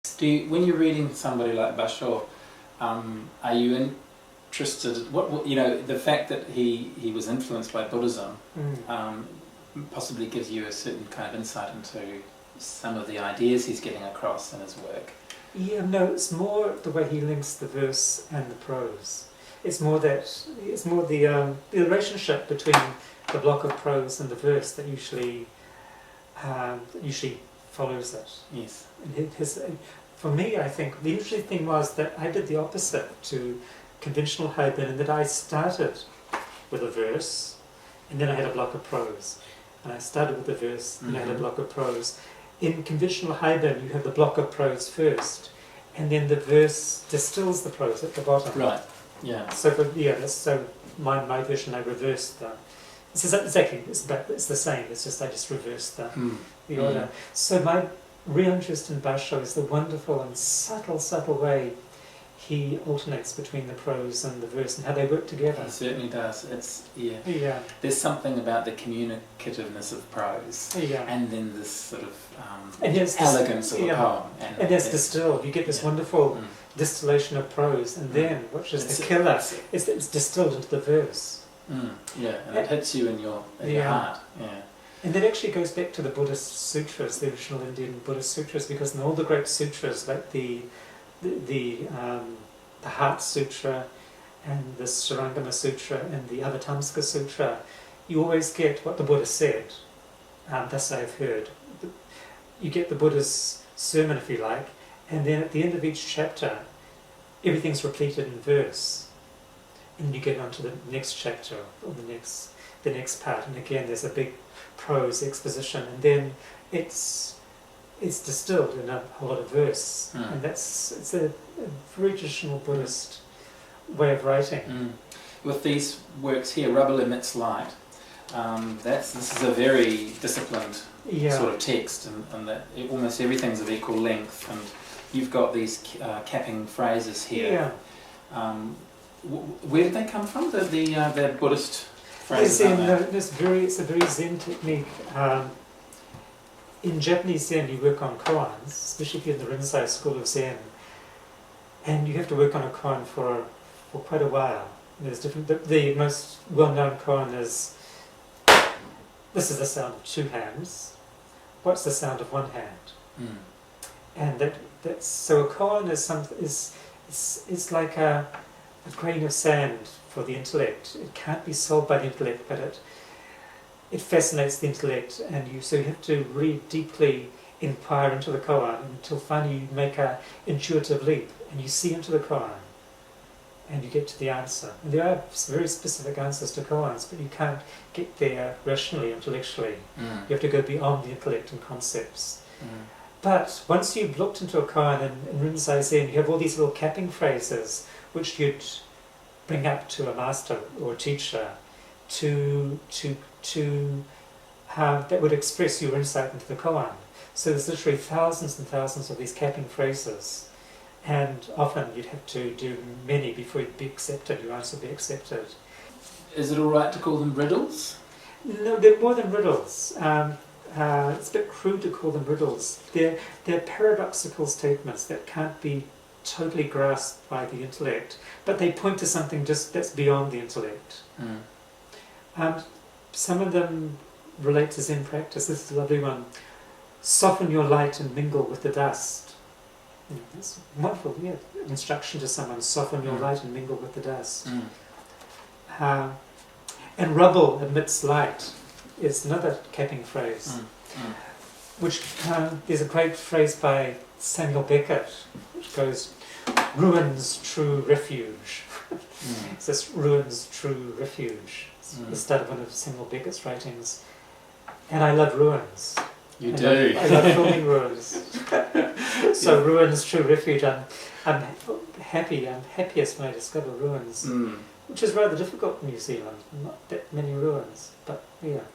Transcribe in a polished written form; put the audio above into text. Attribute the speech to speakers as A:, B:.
A: When you're reading somebody like Basho, are you interested? What the fact that he was influenced by Buddhism possibly gives you a certain kind of insight into some of the ideas he's getting across in his work.
B: Yeah, no, it's more the way he links the verse and the prose. It's more the relationship between the block of prose and the verse that usually follows it.
A: Yes.
B: And for me, I think the interesting thing was that I did the opposite to conventional Haibin, in that I started with a verse, and then I had a block of prose. And I started with a verse, and I had a block of prose. In conventional Haibin, you have the block of prose first, and then the verse distills the prose at the bottom.
A: Right. Yeah.
B: So my version, I reversed the. It's the same. It's just I just reversed the order. So my real interest in Basho is the wonderful and subtle way he alternates between the prose and the verse and how they work together.
A: He certainly does. There's something about the communicativeness of prose, and then this sort of elegance of a poem.
B: And that's distilled. You get this wonderful distillation of prose, and then, which is the killer, it's distilled into the verse.
A: And it hits you in your heart. Yeah.
B: And that actually goes back to the Buddhist sutras, the original Indian Buddhist sutras, because in all the great sutras, like the Heart Sutra and the Sarangama Sutra and the Avatamsaka Sutra, you always get what the Buddha said. Thus I've heard. You get the Buddha's sermon, if you like, and then at the end of each chapter, everything's repeated in verse. And you get on to the next chapter or the next part, and again there's a big prose exposition, and then it's distilled in a whole lot of verse, and it's a very traditional Buddhist way of writing.
A: With these works here, Rubble Emits Light, this is a very disciplined sort of text, and that almost everything's of equal length, and you've got these capping phrases here. Where did they come from? The Buddhist phrases?
B: It's a very Zen technique. In Japanese Zen, you work on koans, especially if you're in the Rinzai school of Zen, and you have to work on a koan for quite a while. There's different. The most well-known koan is, this is the sound of two hands. What's the sound of one hand? And so a koan is like a grain of sand for the intellect. It can't be solved by the intellect, but it fascinates the intellect, and so you have to really deeply inquire into the koan until finally you make an intuitive leap and you see into the koan and you get to the answer. And there are very specific answers to koans, but you can't get there rationally, intellectually. You have to go beyond the intellect and concepts. But once you've looked into a koan in Rinzai Zen, you have all these little capping phrases which you'd bring up to a master or a teacher that would express your insight into the koan. So there's literally thousands and thousands of these capping phrases, and often you'd have to do many before you'd be accepted, your answer would be accepted.
A: Is it alright to call them riddles?
B: No, they're more than riddles. It's a bit crude to call them riddles. They're paradoxical statements that can't be totally grasped by the intellect, but they point to something just that's beyond the intellect. Some of them relate to Zen practice. This is a lovely one. Soften your light and mingle with the dust. That's wonderful, instruction to someone. Soften your light and mingle with the dust. And rubble emits light is another capping phrase. Which there's a great phrase by Samuel Beckett, which goes, "Ruins true refuge." It says, "Ruins true refuge." It's the start of one of Samuel Beckett's writings. And I love ruins.
A: You do.
B: I love filming ruins. So ruins true refuge. I'm happiest when I discover ruins, which is rather difficult in New Zealand. Not that many ruins, but yeah.